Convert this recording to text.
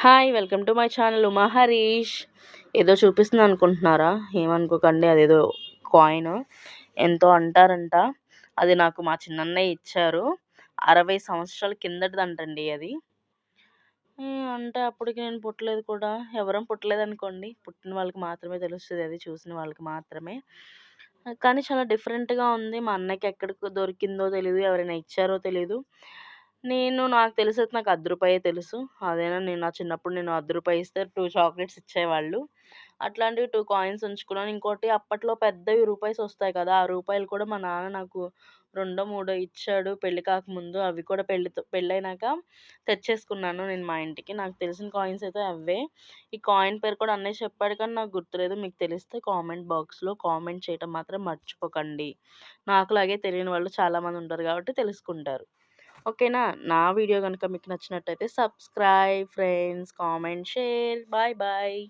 Hi! Welcome to my channel Uma Harish. ఏదో చూపిస్తుంది అనుకుంటున్నారా? ఏమనుకోకండి, అదేదో కాయిన్ ఎంతో అంటారంట. అది నాకు మా చిన్నన్నయ్య ఇచ్చారు. 60 సంవత్సరాల కిందటిదంటండి అది. అంటే అప్పటికి నేను పుట్టలేదు కూడా. ఎవరం పుట్టలేదనుకోండి. పుట్టిన వాళ్ళకి మాత్రమే తెలుస్తది అది. చూసిన వాళ్ళకి మాత్రమే. కానీ చాలా డిఫరెంట్‌గా ఉంది. మా అన్నయ్యకి ఎక్కడికి దొరికిందో తెలీదు. ఎవరైనా ఇచ్చారో తెలీదు. నాకు తెలిసైతే నాకు రూ. 10 తెలుసు. అదైనా నా చిన్నప్పుడు నేను రూ. 10 ఇస్తే 2 చాక్లెట్స్ ఇచ్చేవాళ్ళు. అట్లాంటివి 2 కాయిన్స్ ఉంచుకున్నాను. ఇంకోటి అప్పట్లో పెద్దవి రూపాయిసొస్తాయి కదా! ఆ రూపాయలు కూడా మా నాన్న నాకు రెండో, మూడో ఇచ్చాడు పెళ్లి కాకముందు. అవి కూడా పెళ్ళైనాక తెచ్చేసుకున్నాను నేను మా ఇంటికి. నాకు తెలిసిన కాయిన్స్ అయితే అవే. ఈ కాయిన్ పేరు కూడా అన్నయ్య చెప్పాడు కానీ నాకు గుర్తులేదు. మీకు తెలిస్తే కామెంట్ బాక్స్‌లో కామెంట్ చేయటం మాత్రం మర్చిపోకండి. నాకులాగే తెలియని వాళ్ళు చాలామంది ఉంటారు కాబట్టి తెలుసుకుంటారు. ఓకేనా? నా వీడియో గనుక మీకు నచ్చినట్టయితే subscribe friends, comment, share. Bye bye.